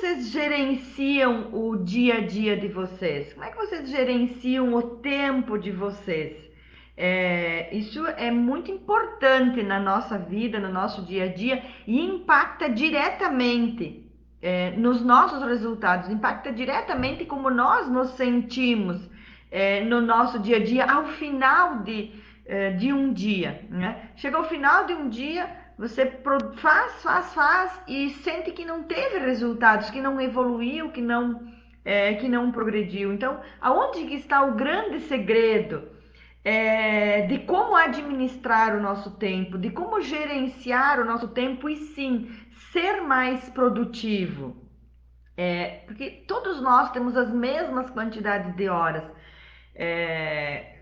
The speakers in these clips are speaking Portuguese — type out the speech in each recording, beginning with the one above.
vocês gerenciam o dia a dia de vocês? Como é que vocês gerenciam o tempo de vocês? Isso é muito importante na nossa vida, no nosso dia a dia e impacta diretamente nos nossos resultados, impacta diretamente como nós nos sentimos no nosso dia a dia ao final de um dia, né? Chega ao final de um dia, você faz e sente que não teve resultados, que não evoluiu, que não progrediu. Então, aonde que está o grande segredo de como administrar o nosso tempo, de como gerenciar o nosso tempo e sim ser mais produtivo? Porque todos nós temos as mesmas quantidades de horas. É,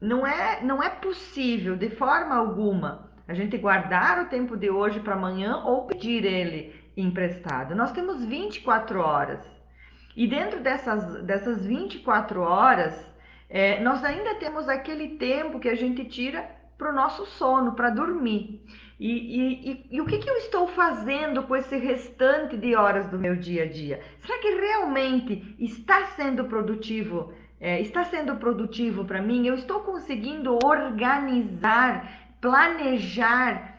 não é possível, de forma alguma, a gente guardar o tempo de hoje para amanhã ou pedir ele emprestado. Nós temos 24 horas. E dentro dessas 24 horas, nós ainda temos aquele tempo que a gente tira para o nosso sono, para dormir. E o que eu estou fazendo com esse restante de horas do meu dia a dia? Será que realmente está sendo produtivo? Está sendo produtivo para mim? Eu estou conseguindo organizar, planejar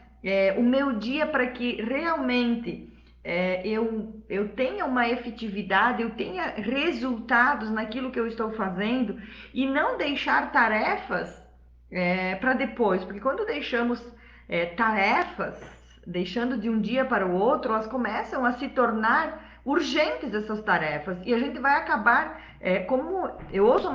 o meu dia para que realmente eu tenha uma efetividade, eu tenha resultados naquilo que eu estou fazendo e não deixar tarefas para depois, porque quando deixamos tarefas, deixando de um dia para o outro, elas começam a se tornar urgentes essas tarefas e a gente vai acabar, como eu ouço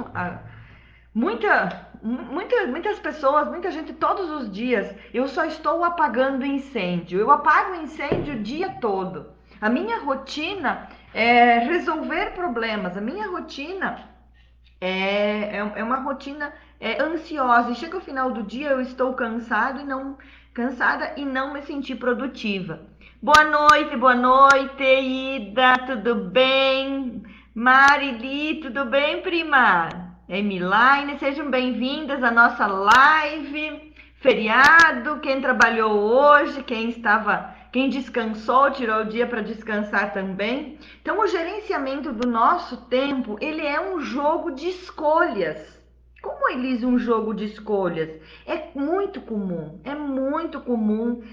muitas pessoas, muita gente todos os dias, eu só estou apagando incêndio. Eu apago incêndio o dia todo. A minha rotina é resolver problemas. A minha rotina é uma rotina ansiosa. E chega o final do dia, eu estou cansada e não me senti produtiva. Boa noite, Ida, tudo bem? Marili, tudo bem, prima? Emiline, sejam bem-vindas à nossa live. Feriado, quem trabalhou hoje, quem descansou, tirou o dia para descansar também. Então, o gerenciamento do nosso tempo, ele é um jogo de escolhas. Como, Elise, um jogo de escolhas? É muito comum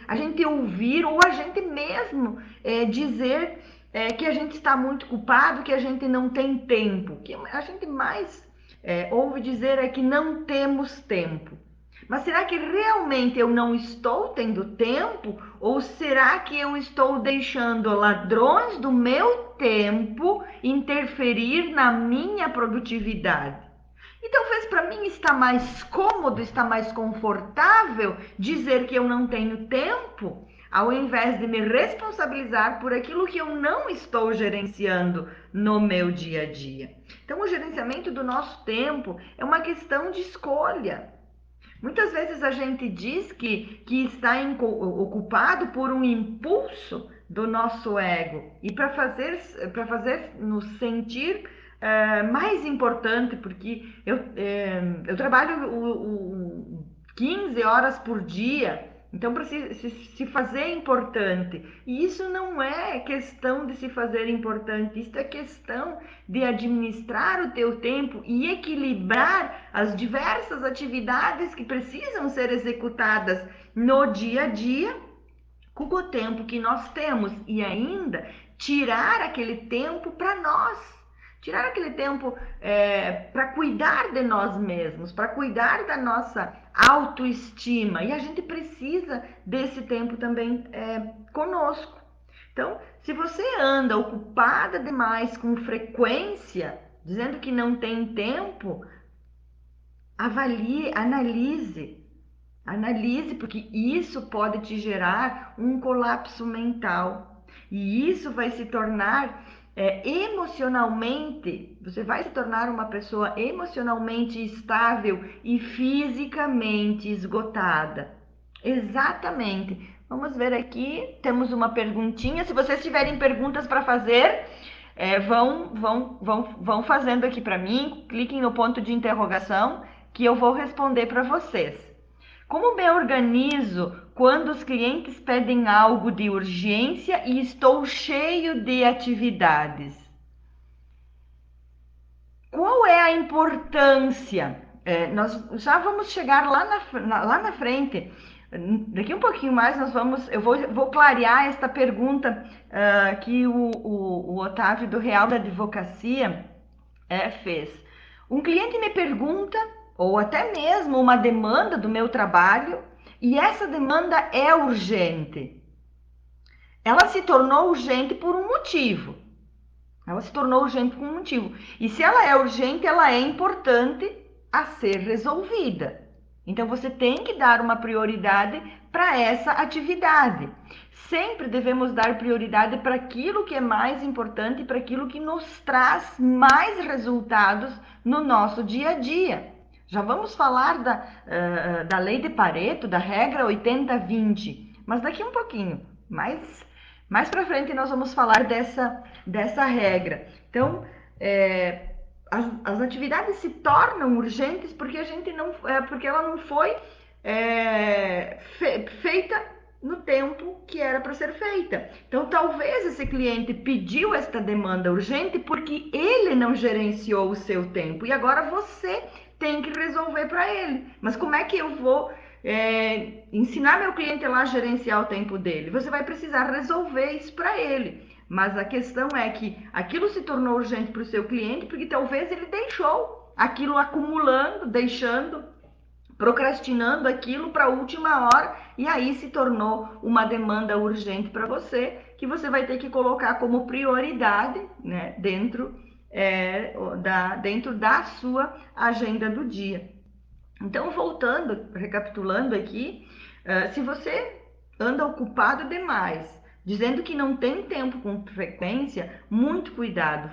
a gente ouvir ou a gente mesmo dizer que a gente está muito culpado, que a gente não tem tempo. O que a gente mais ouve dizer é que não temos tempo. Mas será que realmente eu não estou tendo tempo? Ou será que eu estou deixando ladrões do meu tempo interferir na minha produtividade? E talvez para mim está mais cômodo, está mais confortável dizer que eu não tenho tempo, ao invés de me responsabilizar por aquilo que eu não estou gerenciando no meu dia a dia. Então, o gerenciamento do nosso tempo é uma questão de escolha. Muitas vezes a gente diz que está ocupado por um impulso do nosso ego e para fazer nos sentir mais importante, porque eu trabalho 15 horas por dia, então para se fazer importante. E isso não é questão de se fazer importante, isso é questão de administrar o teu tempo e equilibrar as diversas atividades que precisam ser executadas no dia a dia com o tempo que nós temos e ainda tirar aquele tempo para nós. Tirar aquele tempo para cuidar de nós mesmos, para cuidar da nossa autoestima. E a gente precisa desse tempo também conosco. Então, se você anda ocupada demais com frequência, dizendo que não tem tempo, avalie, analise, porque isso pode te gerar um colapso mental. E isso vai se tornar emocionalmente, você vai se tornar uma pessoa emocionalmente estável e fisicamente esgotada. Exatamente. Vamos ver aqui, temos uma perguntinha. Se vocês tiverem perguntas para fazer, vão fazendo aqui para mim. Cliquem no ponto de interrogação que eu vou responder para vocês. Como me organizo quando os clientes pedem algo de urgência e estou cheio de atividades? Qual é a importância? Nós já vamos chegar lá na frente. Daqui um pouquinho mais eu vou clarear esta pergunta que o Otávio do Real da Advocacia fez. Um cliente me pergunta, ou até mesmo uma demanda do meu trabalho, e essa demanda é urgente. Ela se tornou urgente por um motivo. Ela se tornou urgente por um motivo. E se ela é urgente, ela é importante a ser resolvida. Então você tem que dar uma prioridade para essa atividade. Sempre devemos dar prioridade para aquilo que é mais importante, para aquilo que nos traz mais resultados no nosso dia a dia. Já vamos falar da lei de Pareto, da regra 80-20, mas daqui um pouquinho, mais para frente nós vamos falar dessa regra. Então, as atividades se tornam urgentes porque porque ela não foi feita no tempo que era para ser feita. Então, talvez esse cliente pediu esta demanda urgente porque ele não gerenciou o seu tempo e agora você tem que resolver para ele. Mas como é que eu vou ensinar meu cliente lá a gerenciar o tempo dele? Você vai precisar resolver isso para ele. Mas a questão é que aquilo se tornou urgente para o seu cliente porque talvez ele deixou aquilo acumulando, procrastinando aquilo para a última hora e aí se tornou uma demanda urgente para você, que você vai ter que colocar como prioridade, né, dentro da sua agenda do dia. Então, recapitulando aqui, se você anda ocupado demais, dizendo que não tem tempo com frequência, muito cuidado.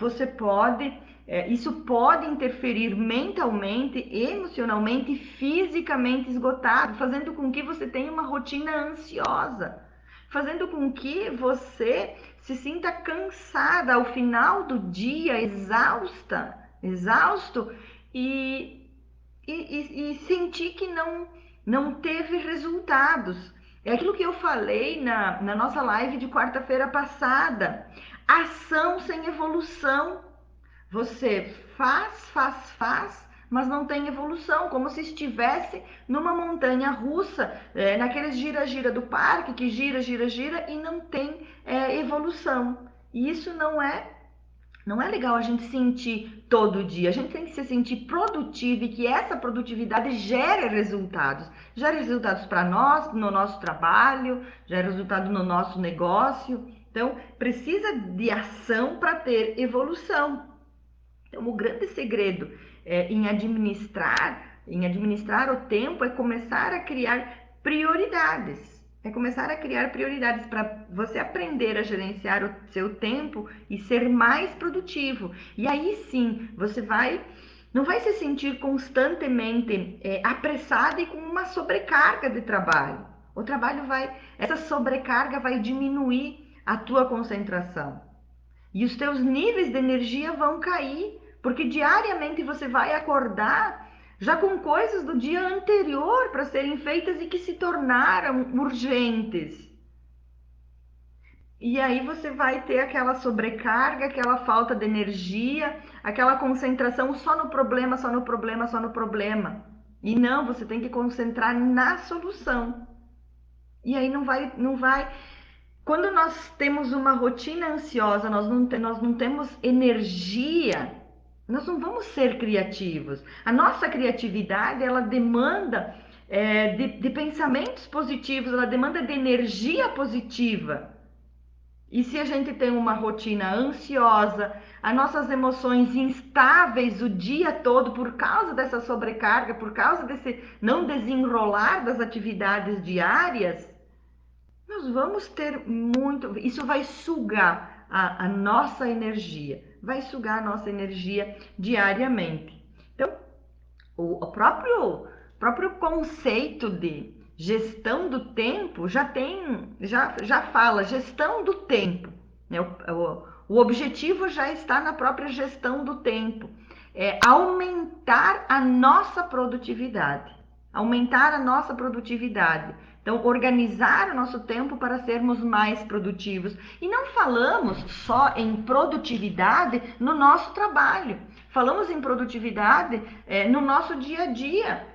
Isso pode interferir mentalmente, emocionalmente e fisicamente esgotado, fazendo com que você tenha uma rotina ansiosa, fazendo com que você se sinta cansada ao final do dia, exausto e sentir que não teve resultados. É aquilo que eu falei na nossa live de quarta-feira passada. Ação sem evolução. Você faz, mas não tem evolução, como se estivesse numa montanha russa, naqueles gira-gira do parque, que gira e não tem evolução. E isso não é legal a gente sentir todo dia. A gente tem que se sentir produtivo e que essa produtividade gere resultados. Gere resultados para nós, no nosso trabalho, gere resultado no nosso negócio. Então, precisa de ação para ter evolução. Então, o grande segredo em administrar o tempo é começar a criar prioridades. É começar a criar prioridades para você aprender a gerenciar o seu tempo e ser mais produtivo. E aí sim, não vai se sentir constantemente apressado e com uma sobrecarga de trabalho. Essa sobrecarga vai diminuir a tua concentração. E os teus níveis de energia vão cair, porque diariamente você vai acordar já com coisas do dia anterior para serem feitas e que se tornaram urgentes. E aí você vai ter aquela sobrecarga, aquela falta de energia, aquela concentração só no problema, só no problema, só no problema. E não, você tem que concentrar na solução. E aí não vai. Quando nós temos uma rotina ansiosa, nós não temos energia, nós não vamos ser criativos. A nossa criatividade, ela demanda de pensamentos positivos, ela demanda de energia positiva. E se a gente tem uma rotina ansiosa, as nossas emoções instáveis o dia todo por causa dessa sobrecarga, por causa desse não desenrolar das atividades diárias, nós vamos ter muito. Isso vai sugar a nossa energia, vai sugar a nossa energia diariamente. Então, o próprio conceito de gestão do tempo já fala gestão do tempo, né? O objetivo já está na própria gestão do tempo, é aumentar a nossa produtividade. aumentar a nossa produtividade. Então, organizar o nosso tempo para sermos mais produtivos. E não falamos só em produtividade no nosso trabalho, falamos em produtividade no nosso dia a dia.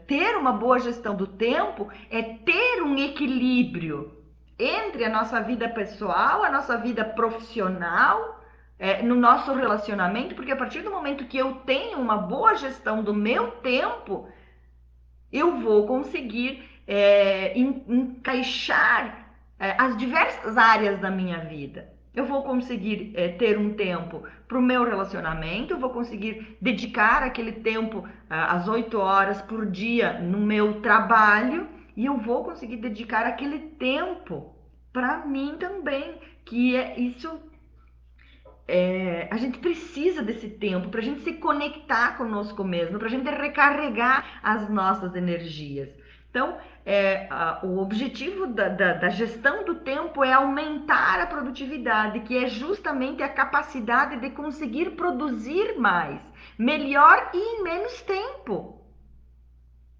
Ter uma boa gestão do tempo é ter um equilíbrio entre a nossa vida pessoal, a nossa vida profissional, no nosso relacionamento, porque a partir do momento que eu tenho uma boa gestão do meu tempo, eu vou conseguir encaixar as diversas áreas da minha vida. Eu vou conseguir ter um tempo para o meu relacionamento, eu vou conseguir dedicar aquele tempo, as 8 horas por dia no meu trabalho, e eu vou conseguir dedicar aquele tempo para mim também, que é isso. A gente precisa desse tempo para a gente se conectar conosco mesmo, para a gente recarregar as nossas energias. Então, o objetivo da gestão do tempo é aumentar a produtividade, que é justamente a capacidade de conseguir produzir mais, melhor e em menos tempo.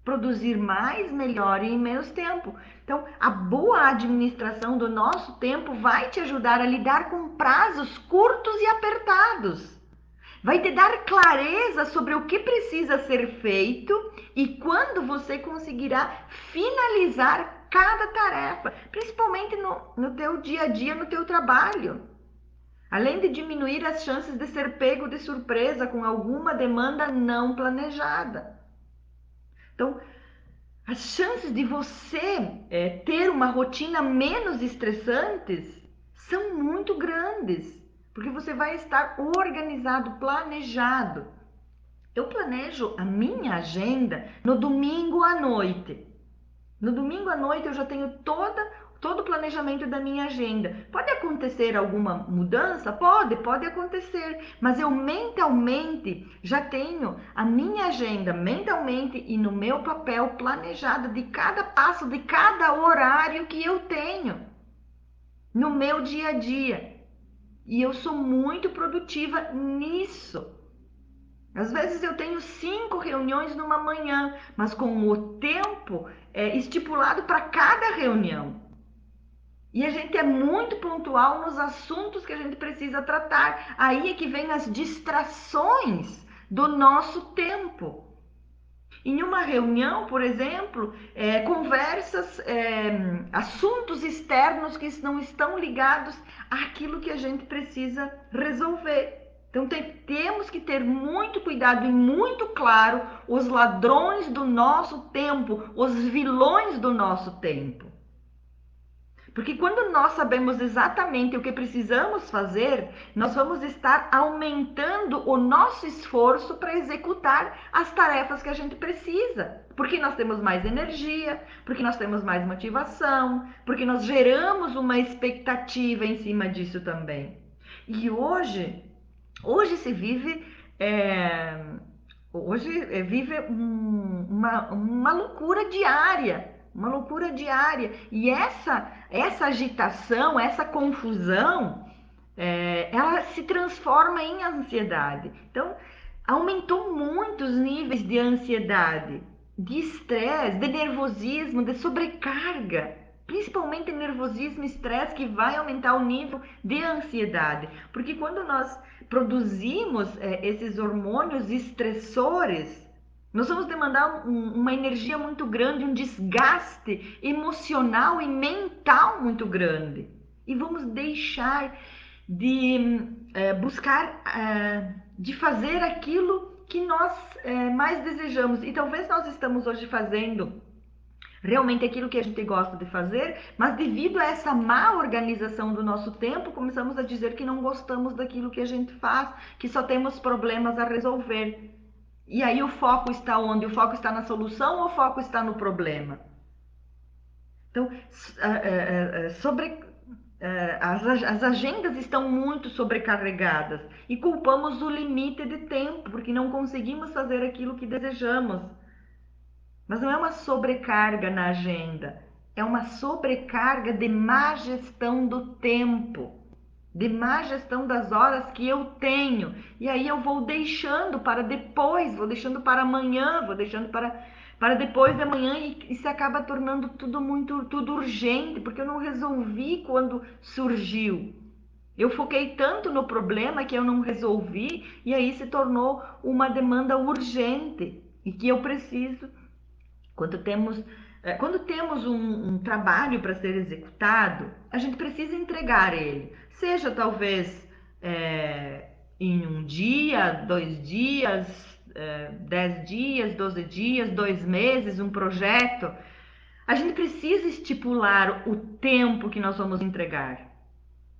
Produzir mais, melhor e em menos tempo. Então, a boa administração do nosso tempo vai te ajudar a lidar com prazos curtos e apertados. Vai te dar clareza sobre o que precisa ser feito e quando você conseguirá finalizar cada tarefa, principalmente no teu dia a dia, no teu trabalho. Além de diminuir as chances de ser pego de surpresa com alguma demanda não planejada. Então, as chances de você ter uma rotina menos estressante são muito grandes, porque você vai estar organizado, planejado. Eu planejo a minha agenda no domingo à noite. No domingo à noite eu já tenho todo o planejamento da minha agenda. Pode acontecer alguma mudança? Pode acontecer, mas eu mentalmente já tenho a minha agenda mentalmente e no meu papel planejado de cada passo, de cada horário que eu tenho no meu dia a dia. E eu sou muito produtiva nisso. Às vezes eu tenho 5 reuniões numa manhã, mas com o tempo estipulado para cada reunião. E a gente é muito pontual nos assuntos que a gente precisa tratar. Aí é que vem as distrações do nosso tempo. Em uma reunião, por exemplo, conversas, assuntos externos que não estão ligados àquilo que a gente precisa resolver. Então temos que ter muito cuidado e muito claro os ladrões do nosso tempo, os vilões do nosso tempo. Porque quando nós sabemos exatamente o que precisamos fazer, nós vamos estar aumentando o nosso esforço para executar as tarefas que a gente precisa. Porque nós temos mais energia, porque nós temos mais motivação, porque nós geramos uma expectativa em cima disso também. E hoje se vive vive uma loucura diária, uma loucura diária. E essa agitação, essa confusão, ela se transforma em ansiedade. Então, aumentou muito os níveis de ansiedade, de estresse, de nervosismo, de sobrecarga. Principalmente nervosismo e estresse, que vai aumentar o nível de ansiedade. Porque quando nós produzimos esses hormônios estressores, nós vamos demandar uma energia muito grande, um desgaste emocional e mental muito grande. E vamos deixar de buscar, de fazer aquilo que nós mais desejamos. E talvez nós estamos hoje fazendo realmente aquilo que a gente gosta de fazer, mas devido a essa má organização do nosso tempo, começamos a dizer que não gostamos daquilo que a gente faz, que só temos problemas a resolver. E aí o foco está onde? O foco está na solução ou o foco está no problema? Então, as agendas estão muito sobrecarregadas e culpamos o limite de tempo, porque não conseguimos fazer aquilo que desejamos. Mas não é uma sobrecarga na agenda, é uma sobrecarga de má gestão do tempo. de má gestão das horas que eu tenho. E aí eu vou deixando para depois, vou deixando para amanhã, vou deixando para depois de amanhã e se acaba tornando tudo urgente, porque eu não resolvi quando surgiu. Eu foquei tanto no problema que eu não resolvi e aí se tornou uma demanda urgente e que eu preciso. Quando temos, quando temos um trabalho para ser executado, a gente precisa entregar ele, seja talvez em um dia, 2 dias, 10 dias, 12 dias, 2 meses, um projeto. A gente precisa estipular o tempo que nós vamos entregar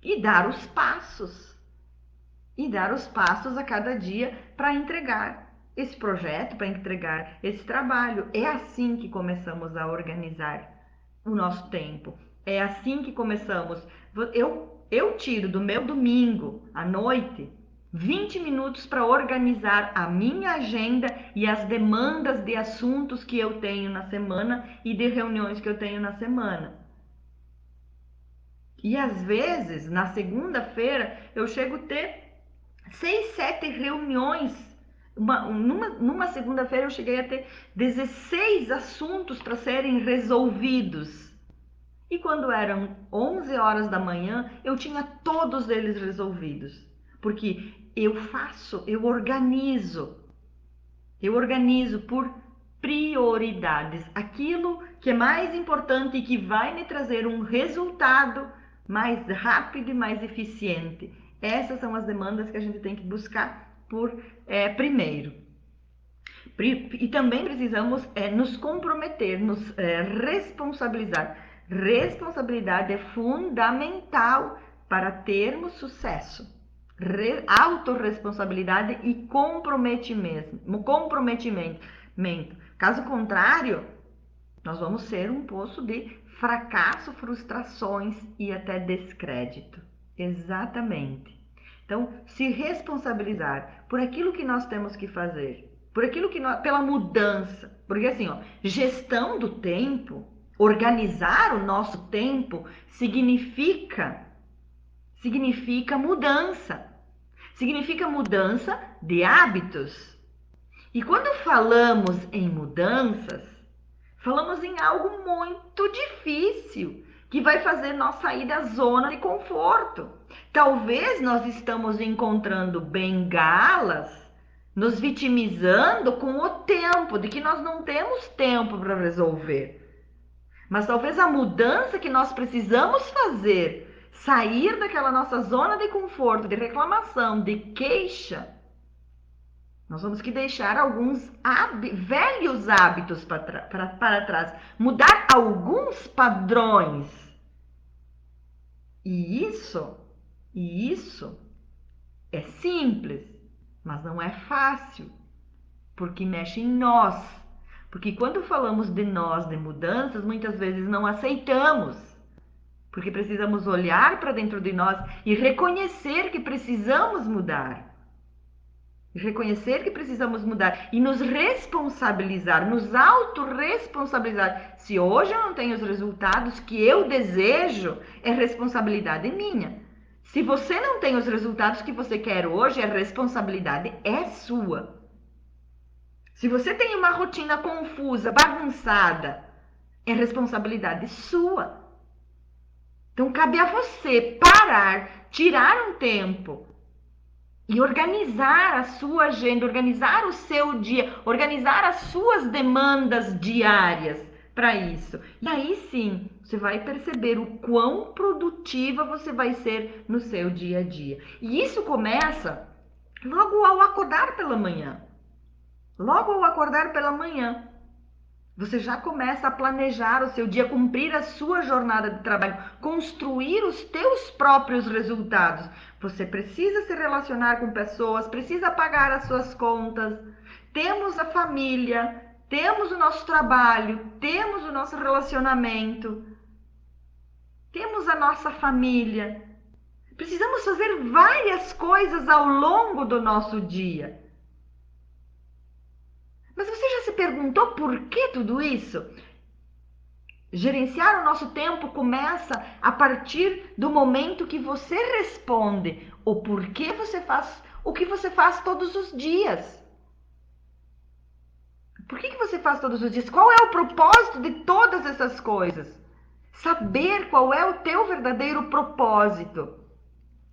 e dar os passos. E dar os passos a cada dia para entregar esse projeto, para entregar esse trabalho. É assim que começamos a organizar o nosso tempo. É assim que começamos. Eu tiro do meu domingo à noite 20 minutos para organizar a minha agenda e as demandas de assuntos que eu tenho na semana e de reuniões que eu tenho na semana. E às vezes, na segunda-feira, eu chego a ter 6, 7 reuniões. Numa segunda-feira eu cheguei a ter 16 assuntos para serem resolvidos. E quando eram 11 horas da manhã, eu tinha todos eles resolvidos. Porque eu organizo por prioridades. Aquilo que é mais importante e que vai me trazer um resultado mais rápido e mais eficiente. Essas são as demandas que a gente tem que buscar por primeiro. E também precisamos nos comprometer, nos responsabilizar. Responsabilidade é fundamental para termos sucesso. Autorresponsabilidade e comprometimento. Caso contrário, nós vamos ser um poço de fracasso, frustrações e até descrédito. Exatamente. Então, se responsabilizar por aquilo que nós temos que fazer, por aquilo que pela mudança, porque assim, gestão do tempo, organizar o nosso tempo significa mudança. Significa mudança de hábitos. E quando falamos em mudanças, falamos em algo muito difícil, que vai fazer nós sair da zona de conforto. Talvez nós estamos encontrando bengalas, nos vitimizando com o tempo, de que nós não temos tempo para resolver. Mas talvez a mudança que nós precisamos fazer, sair daquela nossa zona de conforto, de reclamação, de queixa, nós vamos que deixar alguns velhos hábitos para trás, mudar alguns padrões. E isso é simples, mas não é fácil, porque mexe em nós. Porque quando falamos de nós, de mudanças, muitas vezes não aceitamos, porque precisamos olhar para dentro de nós e reconhecer que precisamos mudar. Reconhecer que precisamos mudar e nos responsabilizar, nos autorresponsabilizar. Se hoje eu não tenho os resultados que eu desejo, é responsabilidade minha. Se você não tem os resultados que você quer hoje, a responsabilidade é sua. Se você tem uma rotina confusa, bagunçada, é responsabilidade sua. Então cabe a você parar, tirar um tempo e organizar a sua agenda, organizar o seu dia, organizar as suas demandas diárias para isso. E aí sim, você vai perceber o quão produtiva você vai ser no seu dia a dia. E isso começa logo ao acordar pela manhã. Logo ao acordar pela manhã. Você já começa a planejar o seu dia, cumprir a sua jornada de trabalho, construir os teus próprios resultados. Você precisa se relacionar com pessoas, precisa pagar as suas contas. Temos a família, temos o nosso trabalho, temos o nosso relacionamento, temos a nossa família. Precisamos fazer várias coisas ao longo do nosso dia. Mas você já se perguntou por que tudo isso? Gerenciar o nosso tempo começa a partir do momento que você responde o porquê você faz o que você faz todos os dias. Por que você faz todos os dias? Qual é o propósito de todas essas coisas? Saber qual é o teu verdadeiro propósito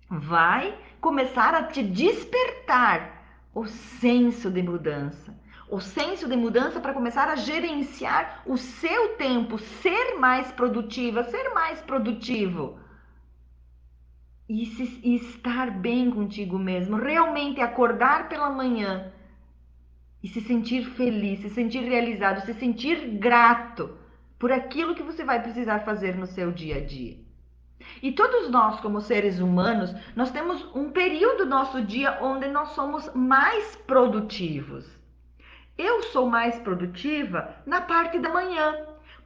vai começar a te despertar o senso de mudança. O senso de mudança para começar a gerenciar o seu tempo, ser mais produtiva, ser mais produtivo. E estar bem contigo mesmo, realmente acordar pela manhã e se sentir feliz, se sentir realizado, se sentir grato por aquilo que você vai precisar fazer no seu dia a dia. E todos nós, como seres humanos, nós temos um período do nosso dia onde nós somos mais produtivos. Eu sou mais produtiva na parte da manhã.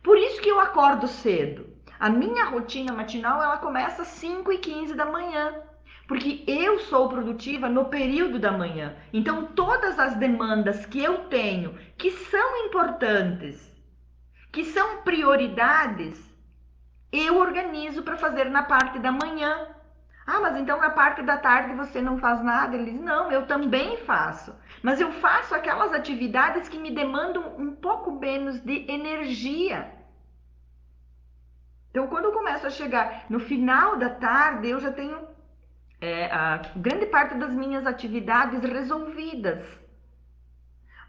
Por isso que eu acordo cedo. A minha rotina matinal, ela começa às 5h15 da manhã. Porque eu sou produtiva no período da manhã. Então, todas as demandas que eu tenho, que são importantes, que são prioridades, eu organizo para fazer na parte da manhã. Ah, mas então na parte da tarde você não faz nada? Ele diz, não, eu também faço. Mas eu faço aquelas atividades que me demandam um pouco menos de energia. Então, quando eu começo a chegar no final da tarde, eu já tenho a grande parte das minhas atividades resolvidas.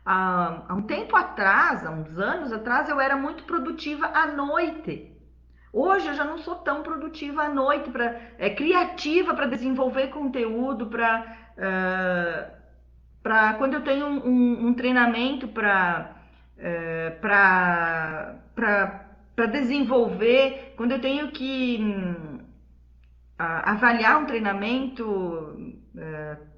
Há um tempo atrás, há uns anos atrás, eu era muito produtiva à noite. Hoje eu já não sou tão produtiva à noite, criativa para desenvolver conteúdo, para quando eu tenho um treinamento para desenvolver, quando eu tenho que avaliar um treinamento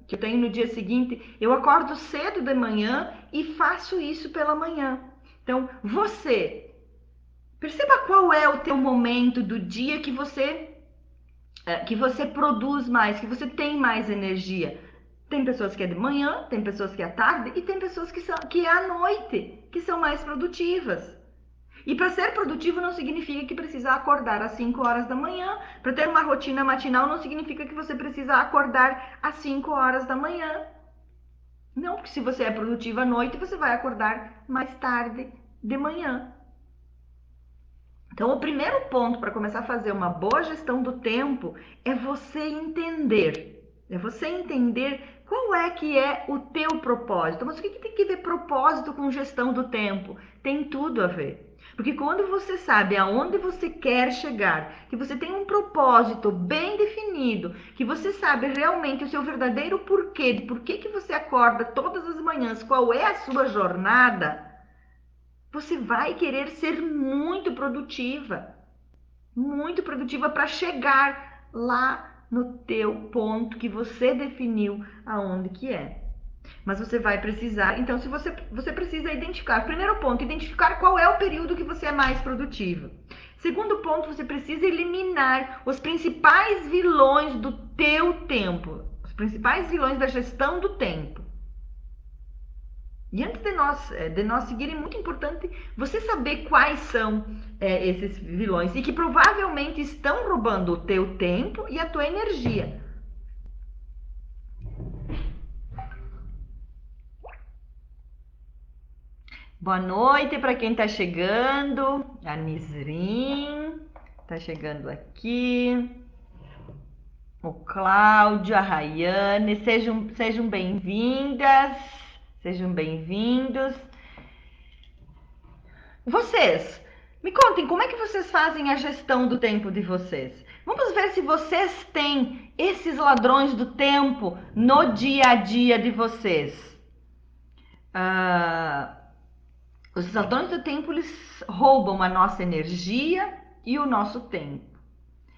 que eu tenho no dia seguinte, eu acordo cedo de manhã e faço isso pela manhã. Então, perceba qual é o teu momento do dia que você produz mais, que você tem mais energia. Tem pessoas que é de manhã, tem pessoas que é à tarde e tem pessoas que é à noite, que são mais produtivas. E para ser produtivo não significa que precisa acordar às 5 horas da manhã. Para ter uma rotina matinal não significa que você precisa acordar às 5 horas da manhã. Não, porque se você é produtivo à noite, você vai acordar mais tarde de manhã. Então, o primeiro ponto para começar a fazer uma boa gestão do tempo é você entender. É você entender qual é que é o teu propósito. Mas o que tem que ver propósito com gestão do tempo? Tem tudo a ver. Porque quando você sabe aonde você quer chegar, que você tem um propósito bem definido, que você sabe realmente o seu verdadeiro porquê, de por que você acorda todas as manhãs, qual é a sua jornada, você vai querer ser muito produtiva para chegar lá no teu ponto que você definiu aonde que é. Mas você vai precisar, então se você precisa identificar, primeiro ponto, identificar qual é o período que você é mais produtivo. Segundo ponto, você precisa eliminar os principais vilões do teu tempo, os principais vilões da gestão do tempo. E antes de nós seguirem, é muito importante você saber quais são esses vilões e que provavelmente estão roubando o teu tempo e a tua energia. Boa noite para quem está chegando. A Nisrin está chegando aqui. O Cláudio, a Rayane, sejam bem-vindas, sejam bem-vindos. Vocês, me contem como é que vocês fazem a gestão do tempo de vocês. Vamos ver se vocês têm esses ladrões do tempo no dia a dia de vocês. Os ladrões do tempo, eles roubam a nossa energia e o nosso tempo.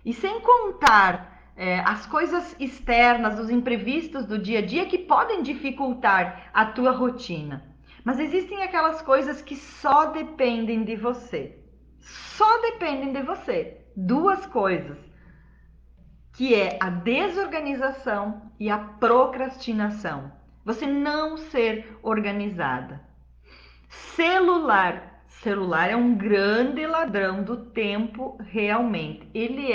E sem contar as coisas externas, os imprevistos do dia a dia que podem dificultar a tua rotina. Mas existem aquelas coisas que só dependem de você. Só dependem de você. Duas coisas, que é a desorganização e a procrastinação. Você não ser organizada. Celular, Celular é um grande ladrão do tempo, realmente. Ele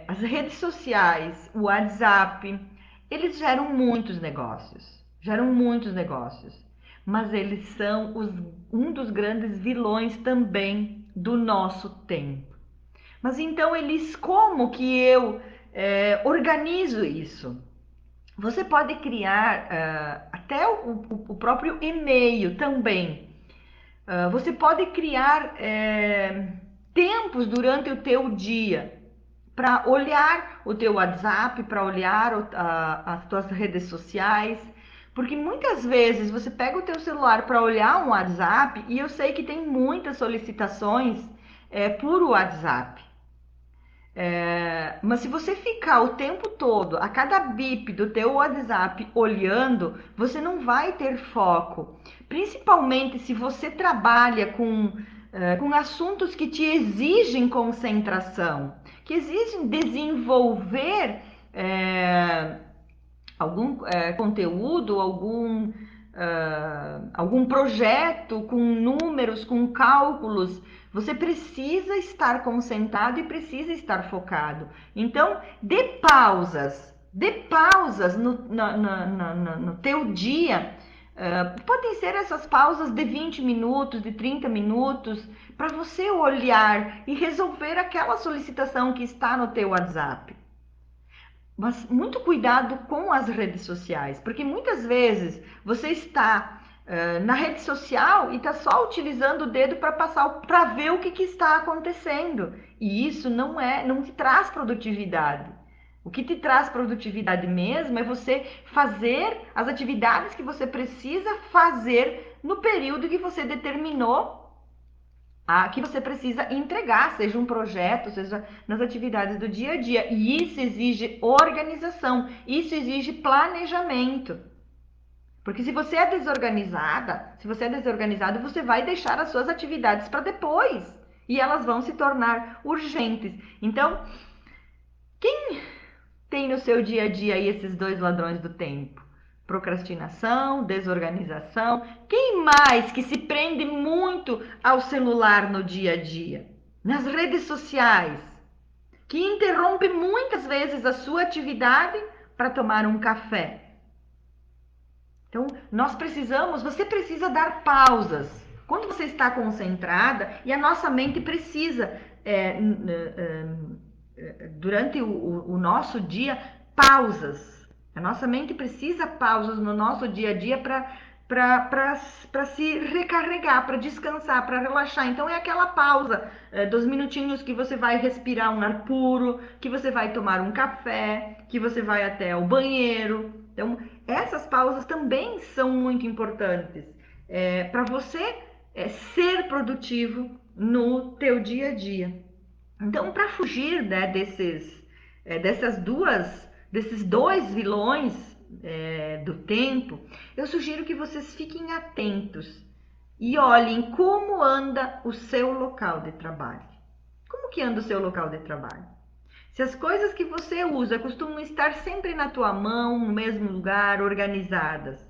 as redes sociais, o WhatsApp, eles geram muitos negócios, mas eles são um dos grandes vilões também do nosso tempo. Mas então como que eu organizo isso? Você pode criar até o próprio e-mail também. Você pode criar tempos durante o teu dia para olhar o teu WhatsApp, para olhar as tuas redes sociais, porque muitas vezes você pega o teu celular para olhar um WhatsApp e eu sei que tem muitas solicitações por WhatsApp. Mas se você ficar o tempo todo, a cada bip do teu WhatsApp olhando, você não vai ter foco. Principalmente se você trabalha com assuntos que te exigem concentração, que exigem desenvolver é, algum conteúdo, algum projeto com números, com cálculos, você precisa estar concentrado e precisa estar focado. Então, dê pausas no teu dia. Podem ser essas pausas de 20 minutos, de 30 minutos, para você olhar e resolver aquela solicitação que está no teu WhatsApp. Mas muito cuidado com as redes sociais, porque muitas vezes você está na rede social e está só utilizando o dedo para passar, para ver o que está acontecendo. E isso não te traz produtividade. O que te traz produtividade mesmo é você fazer as atividades que você precisa fazer no período que você determinou que você precisa entregar, seja um projeto, seja nas atividades do dia a dia. E isso exige organização, isso exige planejamento. Porque se você é desorganizado, você vai deixar as suas atividades para depois e elas vão se tornar urgentes. Então, quem tem no seu dia a dia aí esses dois ladrões do tempo? Procrastinação, desorganização. Quem mais que se prende muito ao celular no dia a dia? Nas redes sociais, que interrompe muitas vezes a sua atividade para tomar um café. Então, você precisa dar pausas. Quando você está concentrada, e a nossa mente precisa, durante o nosso dia, pausas. A nossa mente precisa pausas no nosso dia a dia para se recarregar, para descansar, para relaxar. Então é aquela pausa dos minutinhos que você vai respirar um ar puro, que você vai tomar um café, que você vai até o banheiro. Então essas pausas também são muito importantes para você ser produtivo no teu dia a dia. Então, para fugir, né, desses dois vilões do tempo, eu sugiro que vocês fiquem atentos e olhem como anda o seu local de trabalho. Como que anda o seu local de trabalho? Se as coisas que você usa costumam estar sempre na tua mão, no mesmo lugar, organizadas,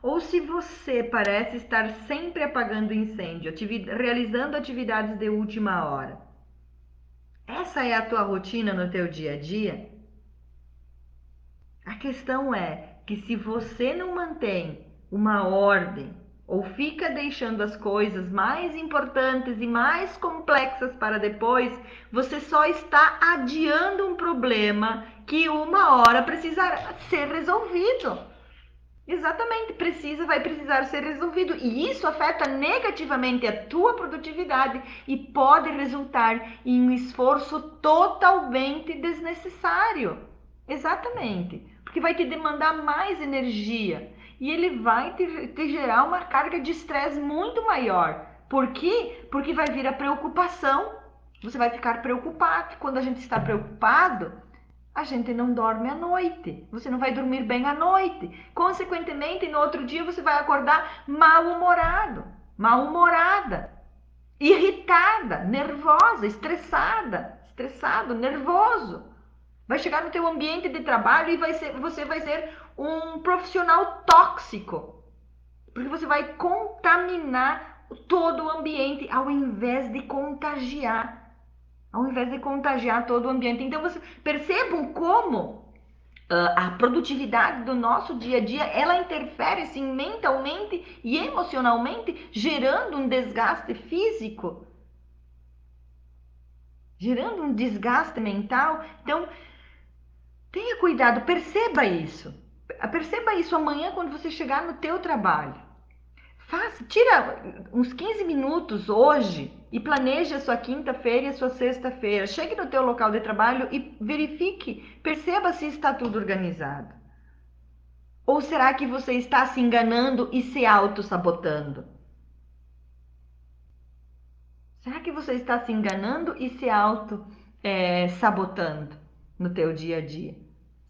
ou se você parece estar sempre apagando incêndio, realizando atividades de última hora. Essa é a tua rotina no teu dia a dia? A questão é que se você não mantém uma ordem ou fica deixando as coisas mais importantes e mais complexas para depois, você só está adiando um problema que uma hora precisará ser resolvido. Exatamente, vai precisar ser resolvido. E isso afeta negativamente a tua produtividade e pode resultar em um esforço totalmente desnecessário. Exatamente, porque vai te demandar mais energia e ele vai te gerar uma carga de estresse muito maior. Por quê? Porque vai vir a preocupação. Você vai ficar preocupado. Quando a gente está preocupado, a gente não dorme à noite. Você não vai dormir bem à noite. Consequentemente, no outro dia você vai acordar mal-humorado, mal-humorada, irritada, nervosa, estressado, nervoso. Vai chegar no teu ambiente de trabalho e você vai ser um profissional tóxico, porque você vai contaminar todo o ambiente, ao invés de contagiar. Ao invés de contagiar todo o ambiente. Então, vocês percebam como a produtividade do nosso dia a dia, ela interfere sim mentalmente e emocionalmente, gerando um desgaste físico, gerando um desgaste mental. Então, tenha cuidado, perceba isso. Perceba isso amanhã quando você chegar no teu trabalho. Tira uns 15 minutos hoje e planeje a sua quinta-feira e a sua sexta-feira. Chegue no teu local de trabalho e verifique, perceba se está tudo organizado. Ou será que você está se enganando e se auto-sabotando? Será que você está se enganando e se auto-sabotando no teu dia a dia?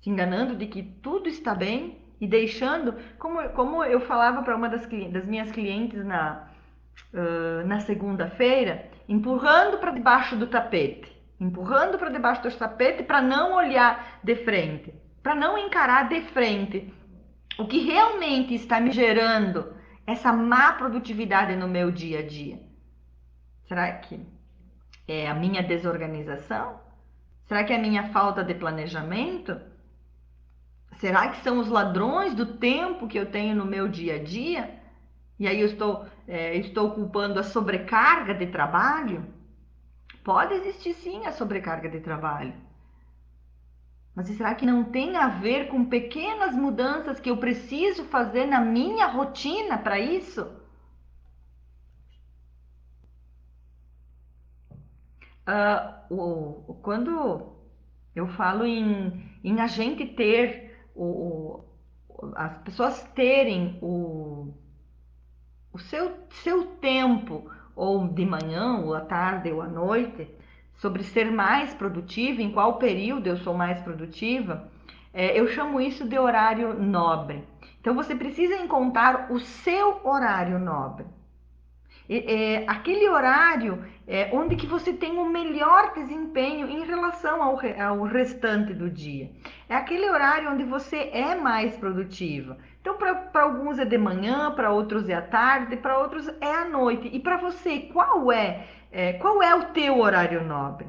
Se enganando de que tudo está bem e deixando, como eu falava para uma das minhas clientes na segunda-feira, empurrando para debaixo do tapete. Empurrando para debaixo do tapete para não olhar de frente, para não encarar de frente o que realmente está me gerando essa má produtividade no meu dia a dia. Será que é a minha desorganização? Será que é a minha falta de planejamento? Será que são os ladrões do tempo que eu tenho no meu dia a dia? E aí eu estou culpando a sobrecarga de trabalho? Pode existir sim a sobrecarga de trabalho. Mas será que não tem a ver com pequenas mudanças que eu preciso fazer na minha rotina para isso? Quando eu falo em a gente ter, as pessoas terem o seu tempo, ou de manhã, ou à tarde, ou à noite, sobre ser mais produtiva, em qual período eu sou mais produtiva, eu chamo isso de horário nobre. Então você precisa encontrar o seu horário nobre. Aquele horário onde que você tem o melhor desempenho em relação ao restante do dia. É aquele horário onde você é mais produtiva. Então, para alguns é de manhã, para outros é à tarde, para outros é à noite. E para você, qual é o teu horário nobre?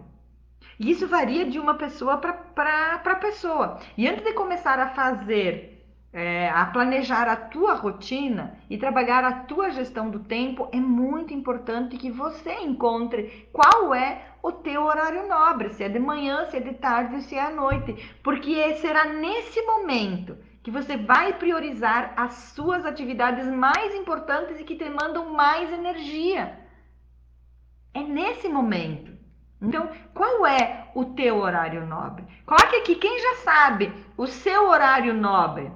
E isso varia de uma pessoa para pessoa. E antes de começar a a planejar a tua rotina e trabalhar a tua gestão do tempo, é muito importante que você encontre qual é o teu horário nobre, se é de manhã, se é de tarde, se é à noite, porque será nesse momento que você vai priorizar as suas atividades mais importantes e que te mandam mais energia. É nesse momento. Então, qual é o teu horário nobre? Coloque aqui, quem já sabe o seu horário nobre.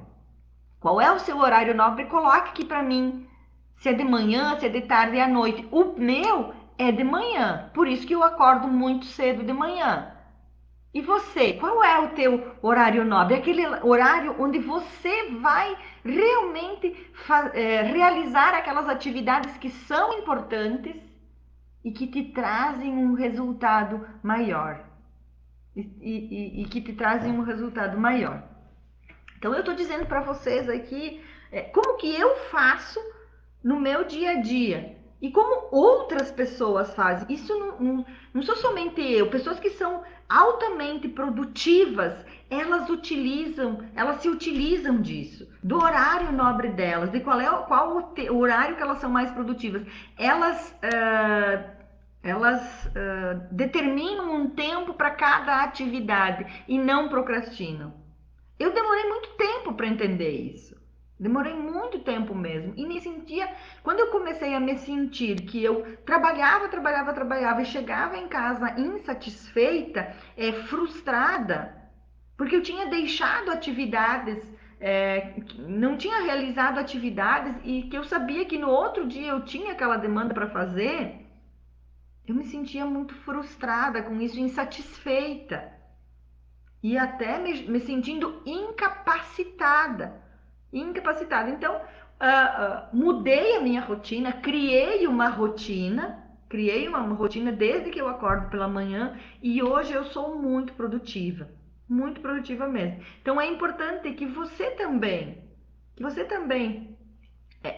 Qual é o seu horário nobre? Coloque aqui para mim. Se é de manhã, se é de tarde e à noite. O meu é de manhã, por isso que eu acordo muito cedo de manhã. E você, qual é o teu horário nobre? Aquele horário onde você vai realmente realizar aquelas atividades que são importantes e que te trazem um resultado maior. E que te trazem um resultado maior. Então eu estou dizendo para vocês aqui como que eu faço no meu dia a dia e como outras pessoas fazem. Isso não sou somente eu, pessoas que são altamente produtivas, elas se utilizam disso, do horário nobre delas, de qual o horário que elas são mais produtivas. Elas determinam um tempo para cada atividade e não procrastinam. Eu demorei muito tempo para entender isso. Demorei muito tempo mesmo. E me sentia, quando eu comecei a me sentir que eu trabalhava e chegava em casa insatisfeita, frustrada, porque eu tinha deixado atividades, não tinha realizado atividades e que eu sabia que no outro dia eu tinha aquela demanda para fazer, eu me sentia muito frustrada com isso, insatisfeita e até me sentindo incapacitada. Incapacitada. Então, mudei a minha rotina, criei uma rotina desde que eu acordo pela manhã e hoje eu sou muito produtiva mesmo. Então, é importante que você também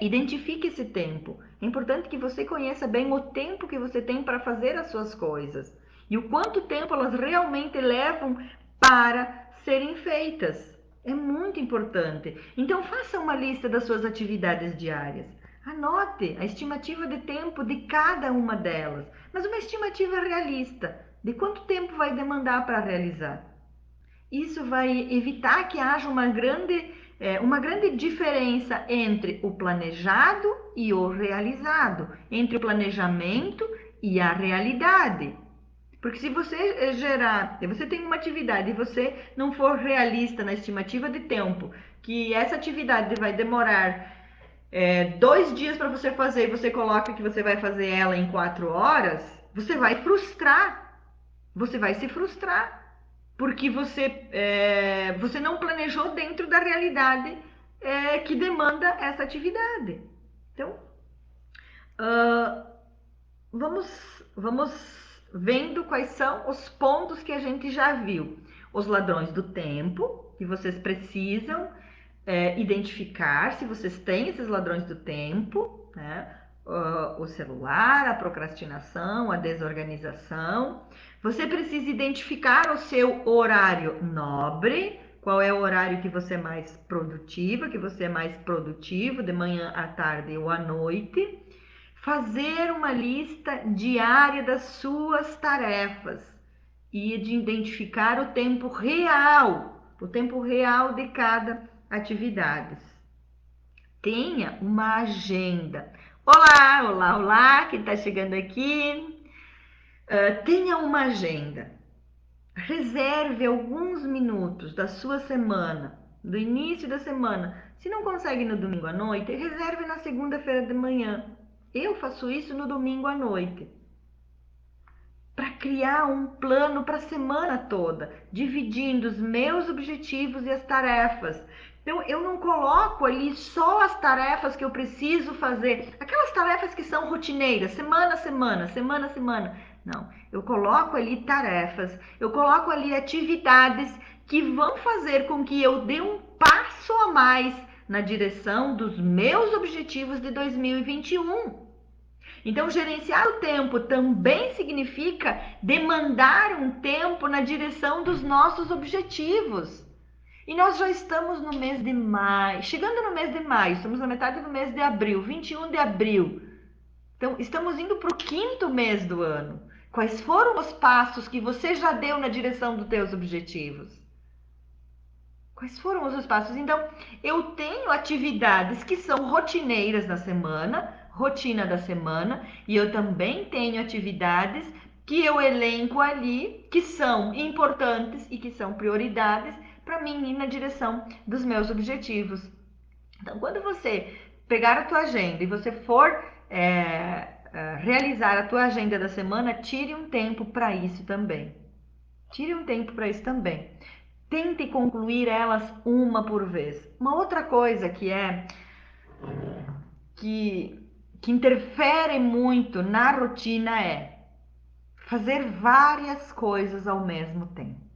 identifique esse tempo. É importante que você conheça bem o tempo que você tem para fazer as suas coisas e o quanto tempo elas realmente levam para serem feitas. É muito importante. Então, faça uma lista das suas atividades diárias. Anote a estimativa de tempo de cada uma delas, mas uma estimativa realista de quanto tempo vai demandar para realizar. Isso vai evitar que haja uma grande diferença entre o planejado e o realizado, entre o planejamento e a realidade. Porque se você se você tem uma atividade e você não for realista na estimativa de tempo, que essa atividade vai demorar 2 dias para você fazer e você coloca que você vai fazer ela em 4 horas, você vai frustrar, você vai se frustrar, porque você não planejou dentro da realidade que demanda essa atividade. Então, uh, vamos, vamos vendo quais são os pontos que a gente já viu. Os ladrões do tempo, que vocês precisam identificar se vocês têm esses ladrões do tempo, né? O celular, a procrastinação, a desorganização. Você precisa identificar o seu horário nobre, qual é o horário que você é mais produtiva, que você é mais produtivo, de manhã, à tarde ou à noite. Fazer uma lista diária das suas tarefas e de identificar o tempo real de cada atividade. Tenha uma agenda. Olá, olá, olá, quem está chegando aqui. Tenha uma agenda. Reserve alguns minutos da sua semana, do início da semana. Se não consegue no domingo à noite, reserve na segunda-feira de manhã. Eu faço isso no domingo à noite, para criar um plano para a semana toda, dividindo os meus objetivos e as tarefas. Então, eu não coloco ali só as tarefas que eu preciso fazer, aquelas tarefas que são rotineiras, semana a semana, semana a semana. Não, eu coloco ali tarefas, eu coloco ali atividades que vão fazer com que eu dê um passo a mais na direção dos meus objetivos de 2021. Então, gerenciar o tempo também significa demandar um tempo na direção dos nossos objetivos. E nós já estamos no mês de maio, chegando no mês de maio, estamos na metade do mês de abril, 21 de abril. Então, estamos indo para o quinto mês do ano. Quais foram os passos que você já deu na direção dos teus objetivos? Quais foram os passos? Então, eu tenho atividades que são rotineiras na semana, rotina da semana, e eu também tenho atividades que eu elenco ali, que são importantes e que são prioridades para mim ir na direção dos meus objetivos. Então, quando você pegar a tua agenda e você for realizar a tua agenda da semana, tire um tempo para isso também. Tire um tempo para isso também. Tente concluir elas uma por vez. Uma outra coisa que, que interfere muito na rotina é fazer várias coisas ao mesmo tempo.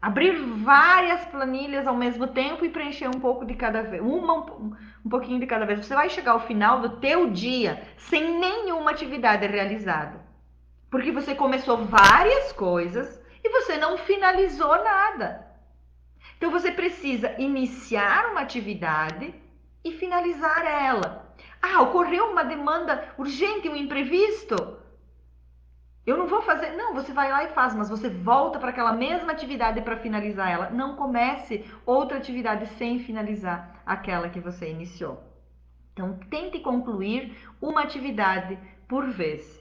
Abrir várias planilhas ao mesmo tempo e preencher um pouco de cada vez, um pouquinho de cada vez. Você vai chegar ao final do teu dia sem nenhuma atividade realizada. Porque você começou várias coisas e você não finalizou nada. Então você precisa iniciar uma atividade e finalizar ela. Ah, ocorreu uma demanda urgente, um imprevisto. Eu não vou fazer. Não, você vai lá e faz, mas você volta para aquela mesma atividade para finalizar ela. Não comece outra atividade sem finalizar aquela que você iniciou. Então, tente concluir uma atividade por vez.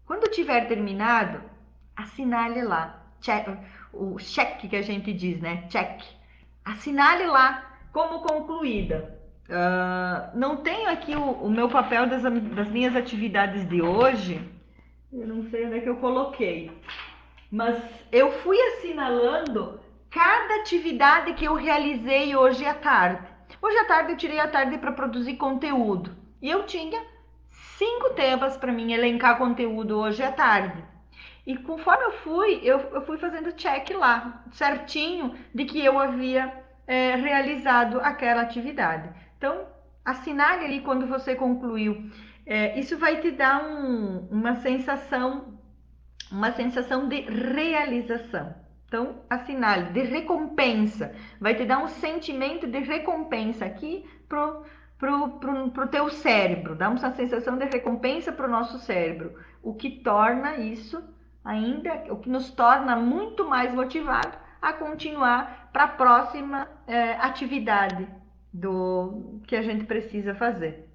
Quando tiver terminado, assinale lá. O check que a gente diz, né? Check. Assinale lá como concluída. Não tenho aqui o meu papel das minhas atividades de hoje. Eu não sei onde é que eu coloquei. Mas eu fui assinalando cada atividade que eu realizei hoje à tarde. Hoje à tarde eu tirei a tarde para produzir conteúdo. E eu tinha 5 temas para mim elencar conteúdo hoje à tarde. E conforme eu fui fazendo check lá, certinho, de que eu havia realizado aquela atividade. Então, assinale ali quando você concluiu Isso vai te dar uma sensação de realização. Então, assinale, de recompensa. Vai te dar um sentimento de recompensa aqui pro teu cérebro. Dá uma sensação de recompensa para o nosso cérebro. O que torna isso ainda, o que nos torna muito mais motivado a continuar para a próxima atividade do que a gente precisa fazer.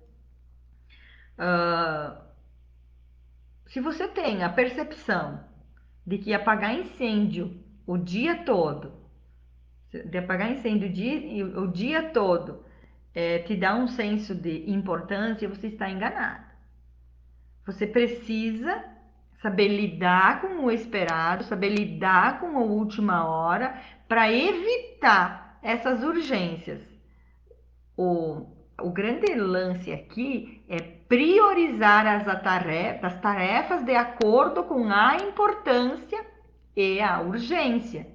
Se você tem a percepção de que apagar incêndio o dia todo, de apagar incêndio o dia todo, te dá um senso de importância, você está enganado. Você precisa saber lidar com o esperado, saber lidar com a última hora para evitar essas urgências. O grande lance aqui é priorizar as tarefas de acordo com a importância e a urgência.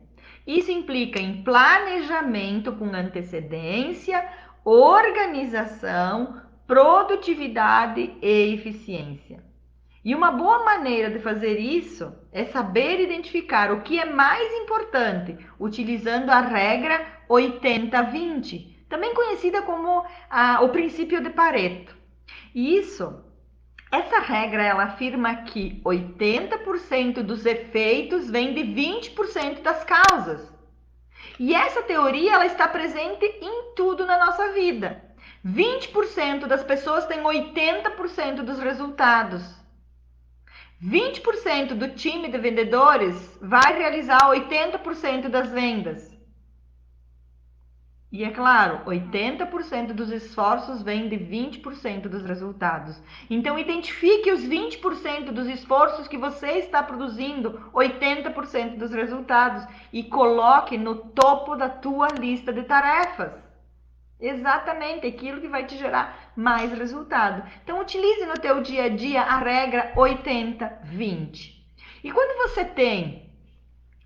Isso implica em planejamento com antecedência, organização, produtividade e eficiência. E uma boa maneira de fazer isso é saber identificar o que é mais importante, utilizando a regra 80-20, também conhecida como o princípio de Pareto. Essa regra ela afirma que 80% dos efeitos vem de 20% das causas. E essa teoria ela está presente em tudo na nossa vida. 20% das pessoas têm 80% dos resultados. 20% do time de vendedores vai realizar 80% das vendas. E é claro, 80% dos esforços vem de 20% dos resultados. Então, identifique os 20% dos esforços que você está produzindo 80% dos resultados e coloque no topo da tua lista de tarefas. Exatamente aquilo que vai te gerar mais resultado. Então, utilize no teu dia a dia a regra 80-20. E quando você tem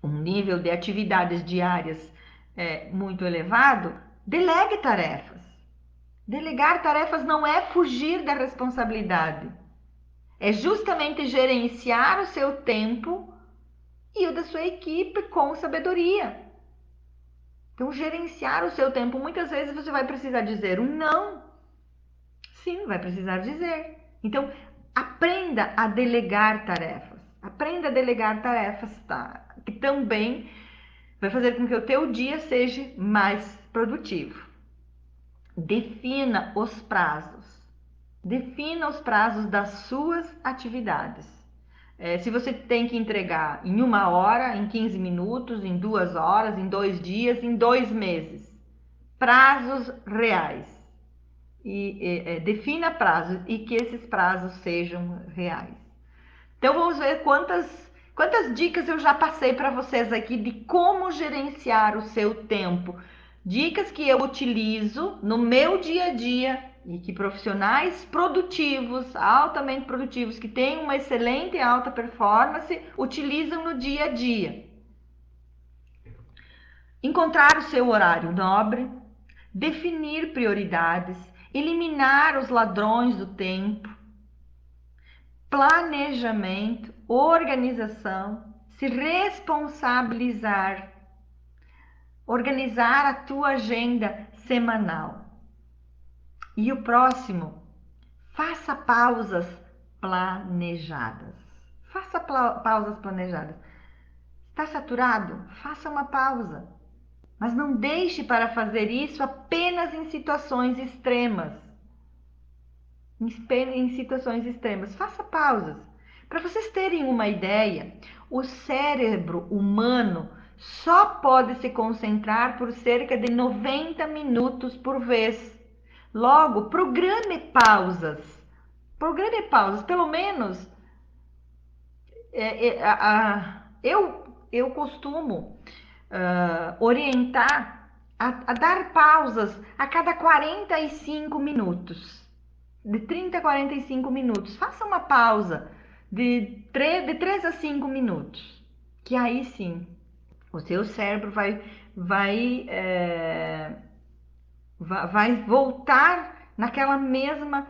um nível de atividades diárias muito elevado, delegue tarefas. Delegar tarefas não é fugir da responsabilidade. É justamente gerenciar o seu tempo e o da sua equipe com sabedoria. Então, gerenciar o seu tempo, muitas vezes você vai precisar dizer um não. Sim, vai precisar dizer. Então, aprenda a delegar tarefas. Aprenda a delegar tarefas, tá? Que também vai fazer com que o teu dia seja mais produtivo. Defina os prazos. Defina os prazos das suas atividades. Se você tem que entregar em 1 hora, em 15 minutos, em 2 horas, em 2 dias, em 2 meses. Prazos reais. Defina prazos e que esses prazos sejam reais. Então vamos ver quantas dicas eu já passei para vocês aqui de como gerenciar o seu tempo. Dicas que eu utilizo no meu dia a dia e que profissionais produtivos, altamente produtivos, que têm uma excelente e alta performance, utilizam no dia a dia. Encontrar o seu horário nobre, definir prioridades, eliminar os ladrões do tempo, planejamento, organização, se responsabilizar, organizar a tua agenda semanal. E o próximo, faça pausas planejadas. Faça pausas planejadas. Está saturado? Faça uma pausa. Mas não deixe para fazer isso apenas em situações extremas. Em situações extremas, faça pausas. Para vocês terem uma ideia, o cérebro humano só pode se concentrar por cerca de 90 minutos por vez. Logo, programe pausas. Programe pausas, pelo menos eu costumo orientar a dar pausas a cada 45 minutos. De 30 a 45 minutos. Faça uma pausa de 3 a 5 minutos. Que aí sim, o seu cérebro vai voltar naquela mesma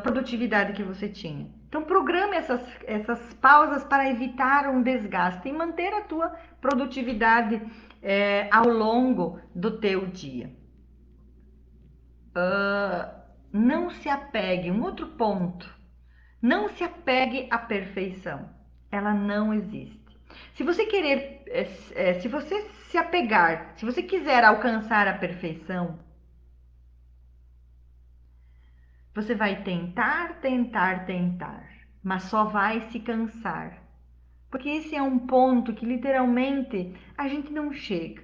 produtividade que você tinha. Então programe essas pausas para evitar um desgaste e manter a tua produtividade ao longo do teu dia. Não se apegue, um outro ponto, não se apegue à perfeição, ela não existe. Se você querer, se você se apegar, se você quiser alcançar a perfeição, você vai tentar, tentar, tentar, mas só vai se cansar. Porque esse é um ponto que literalmente a gente não chega.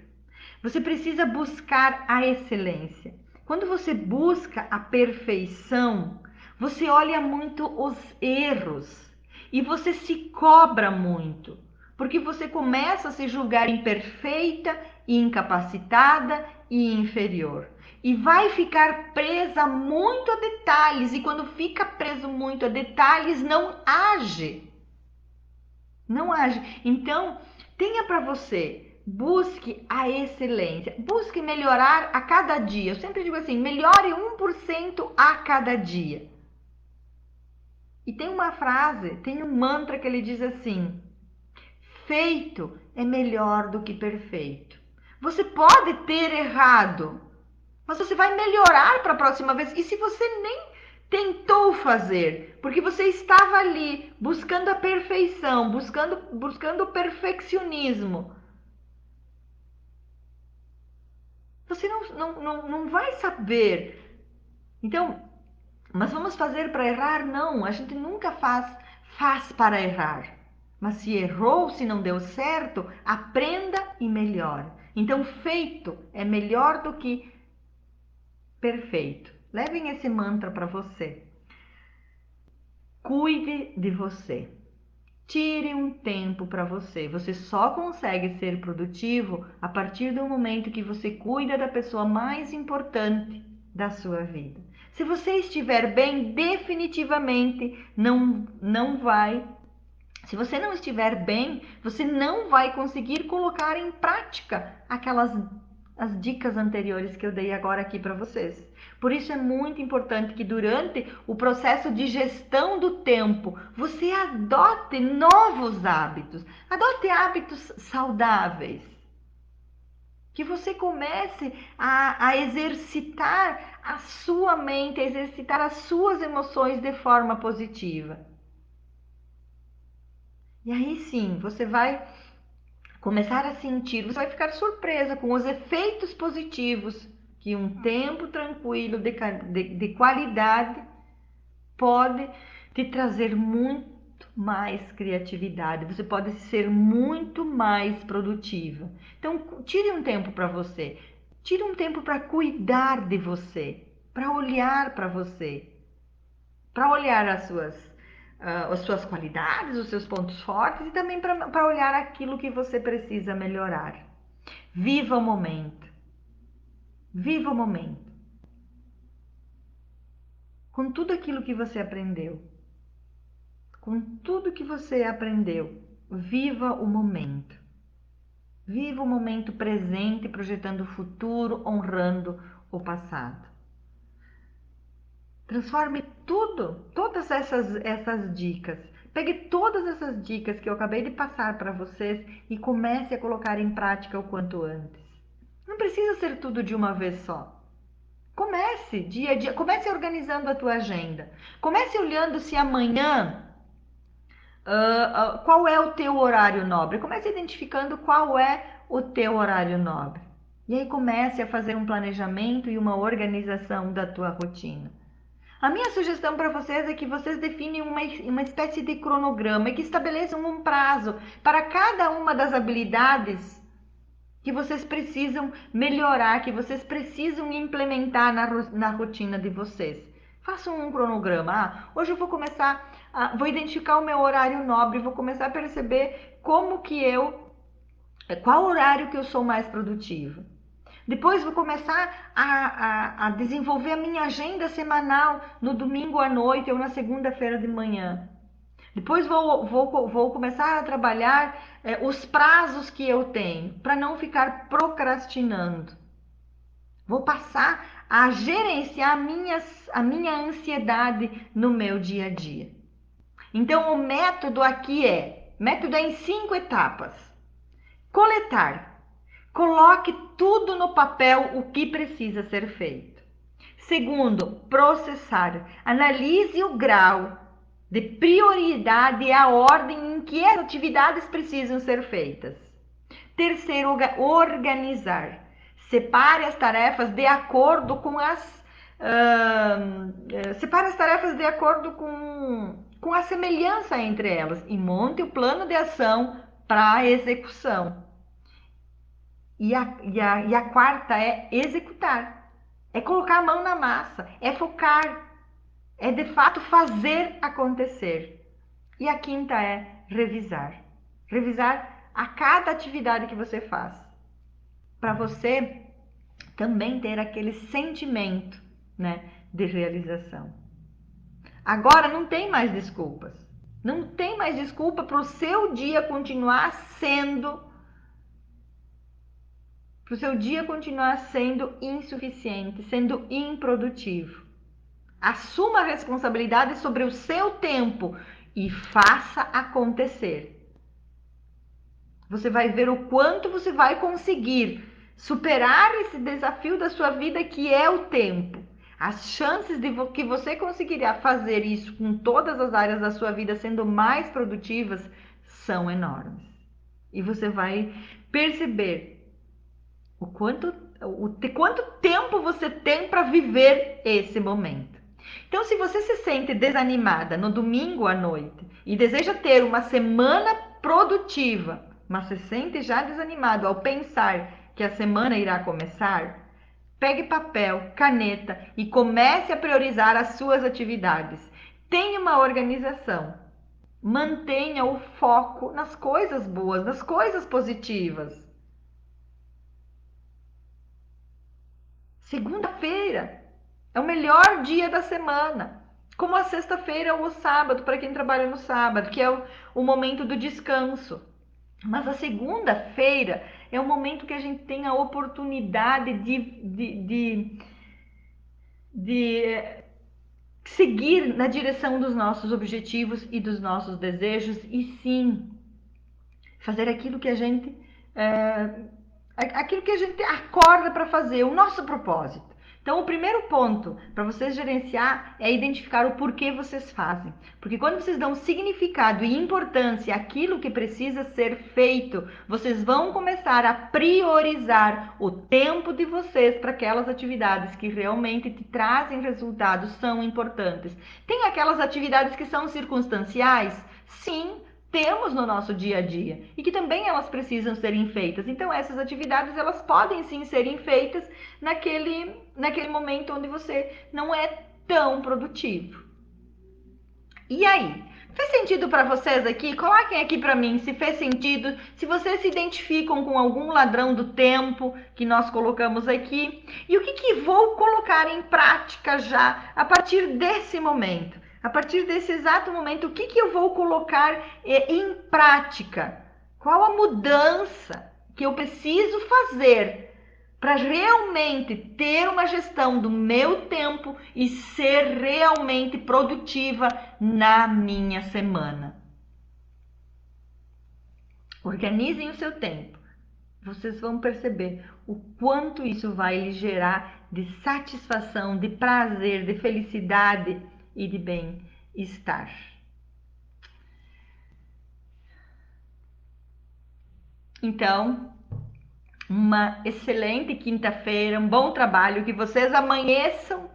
Você precisa buscar a excelência. Quando você busca a perfeição, você olha muito os erros e você se cobra muito, porque você começa a se julgar imperfeita, incapacitada e inferior. E vai ficar presa muito a detalhes, e quando fica preso muito a detalhes, não age. Não age. Então, tenha para você, busque a excelência, busque melhorar a cada dia. Eu sempre digo assim, melhore 1% a cada dia. E tem uma frase, tem um mantra que ele diz assim: feito é melhor do que perfeito. Você pode ter errado, mas você vai melhorar para a próxima vez. E se você nem tentou fazer, porque você estava ali buscando a perfeição, buscando o perfeccionismo, você não vai saber. Então, mas vamos fazer para errar? Não, a gente nunca faz para errar. Mas se errou, se não deu certo, aprenda e melhore. Então, feito é melhor do que perfeito. Levem esse mantra para você. Cuide de você. Tire um tempo para você. Você só consegue ser produtivo a partir do momento que você cuida da pessoa mais importante da sua vida. Se você estiver bem, definitivamente não vai. Se você não estiver bem, você não vai conseguir colocar em prática as dicas anteriores que eu dei agora aqui para vocês. Por isso é muito importante que durante o processo de gestão do tempo, você adote novos hábitos, adote hábitos saudáveis. Que você comece a exercitar a sua mente, a exercitar as suas emoções de forma positiva. E aí sim, você vai começar a sentir, você vai ficar surpresa com os efeitos positivos que um tempo tranquilo de qualidade pode te trazer muito mais criatividade, você pode ser muito mais produtiva. Então, tire um tempo para você, tire um tempo para cuidar de você, para olhar para você, para olhar as suas qualidades, os seus pontos fortes e também para olhar aquilo que você precisa melhorar. Viva o momento. Viva o momento. Com tudo aquilo que você aprendeu. Com tudo que você aprendeu, viva o momento. Viva o momento presente, projetando o futuro, honrando o passado. Transforme todas essas dicas. Pegue todas essas dicas que eu acabei de passar para vocês e comece a colocar em prática o quanto antes. Não precisa ser tudo de uma vez só. Comece dia a dia, comece organizando a tua agenda. Comece olhando se amanhã qual é o teu horário nobre. Comece identificando qual é o teu horário nobre. E aí comece a fazer um planejamento e uma organização da tua rotina. A minha sugestão para vocês é que vocês definem uma espécie de cronograma e que estabeleçam um prazo para cada uma das habilidades que vocês precisam melhorar, que vocês precisam implementar na rotina de vocês. Façam um cronograma. Hoje eu vou começar, vou identificar o meu horário nobre, vou começar a perceber qual horário que eu sou mais produtiva. Depois vou começar a desenvolver a minha agenda semanal no domingo à noite ou na segunda-feira de manhã. Depois vou começar a trabalhar os prazos que eu tenho para não ficar procrastinando. Vou passar a gerenciar a minha ansiedade no meu dia a dia. Então, o método aqui método é em 5 etapas. Coletar. Coloque tudo no papel o que precisa ser feito. Segundo, processar. Analise o grau de prioridade e a ordem em que as atividades precisam ser feitas. Terceiro, organizar. Separe as tarefas de acordo com separe as tarefas de acordo com a semelhança entre elas e monte o plano de ação para a execução. E a quarta é executar. É colocar a mão na massa, é focar, é de fato fazer acontecer. E a quinta é revisar. Revisar a cada atividade que você faz. Para você também ter aquele sentimento, né, de realização. Agora não tem mais desculpas. Não tem mais desculpa para o seu dia continuar sendo insuficiente, sendo improdutivo. Assuma a responsabilidade sobre o seu tempo e faça acontecer. Você vai ver o quanto você vai conseguir superar esse desafio da sua vida, que é o tempo. As chances de que você conseguirá fazer isso com todas as áreas da sua vida sendo mais produtivas são enormes. E você vai perceber quanto tempo você tem para viver esse momento. Então, se você se sente desanimada no domingo à noite e deseja ter uma semana produtiva, mas se sente já desanimado ao pensar que a semana irá começar, pegue papel, caneta e comece a priorizar as suas atividades. Tenha uma organização. Mantenha o foco nas coisas boas, nas coisas positivas. Segunda-feira é o melhor dia da semana, como a sexta-feira ou o sábado, para quem trabalha no sábado, que é o momento do descanso. Mas a segunda-feira é o momento que a gente tem a oportunidade de seguir na direção dos nossos objetivos e dos nossos desejos, e sim fazer aquilo que a gente acorda para fazer, o nosso propósito. Então, o primeiro ponto para vocês gerenciar é identificar o porquê vocês fazem. Porque quando vocês dão significado e importância àquilo que precisa ser feito, vocês vão começar a priorizar o tempo de vocês para aquelas atividades que realmente te trazem resultados, são importantes. Tem aquelas atividades que são circunstanciais? Sim, temos no nosso dia a dia e que também elas precisam serem feitas. Então essas atividades elas podem sim serem feitas naquele momento onde você não é tão produtivo. E aí? Fez sentido para vocês aqui? Coloquem aqui para mim se fez sentido, se vocês se identificam com algum ladrão do tempo que nós colocamos aqui e o que vou colocar em prática já a partir desse momento. A partir desse exato momento, o que eu vou colocar em prática? Qual a mudança que eu preciso fazer para realmente ter uma gestão do meu tempo e ser realmente produtiva na minha semana? Organizem o seu tempo. Vocês vão perceber o quanto isso vai lhe gerar de satisfação, de prazer, de felicidade e de bem-estar. Então, uma excelente quinta-feira, um bom trabalho, que vocês amanheçam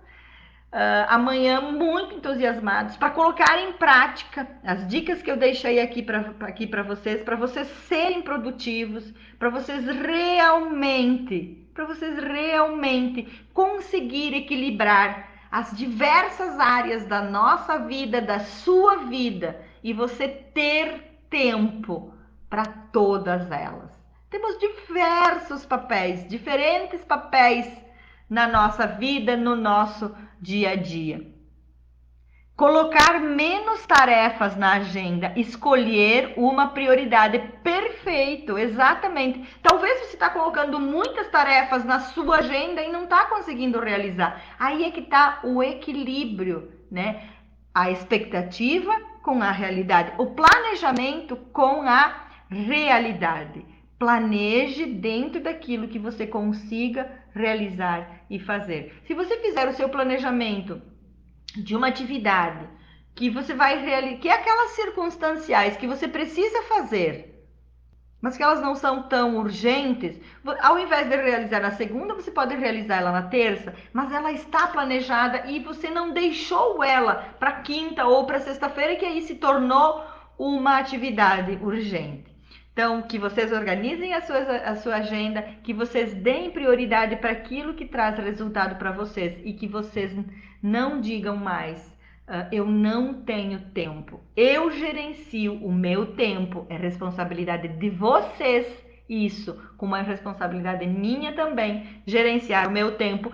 amanhã muito entusiasmados para colocar em prática as dicas que eu deixei aqui para vocês serem produtivos, para vocês realmente conseguir equilibrar as diversas áreas da nossa vida, da sua vida, e você ter tempo para todas elas. Temos diversos papéis, diferentes papéis na nossa vida, no nosso dia a dia. Colocar menos tarefas na agenda, escolher uma prioridade. Perfeito, exatamente. Talvez você está colocando muitas tarefas na sua agenda e não está conseguindo realizar. Aí é que está o equilíbrio, né? A expectativa com a realidade, o planejamento com a realidade. Planeje dentro daquilo que você consiga realizar e fazer. Se você fizer o seu planejamento de uma atividade que você vai realizar, que é aquelas circunstanciais que você precisa fazer, mas que elas não são tão urgentes, ao invés de realizar na segunda, você pode realizar ela na terça, mas ela está planejada e você não deixou ela para quinta ou para sexta-feira, que aí se tornou uma atividade urgente. Então, que vocês organizem a sua agenda, que vocês deem prioridade para aquilo que traz resultado para vocês e que vocês não digam mais eu não tenho tempo. Eu gerencio o meu tempo. É responsabilidade de vocês isso, como é responsabilidade minha também, gerenciar o meu tempo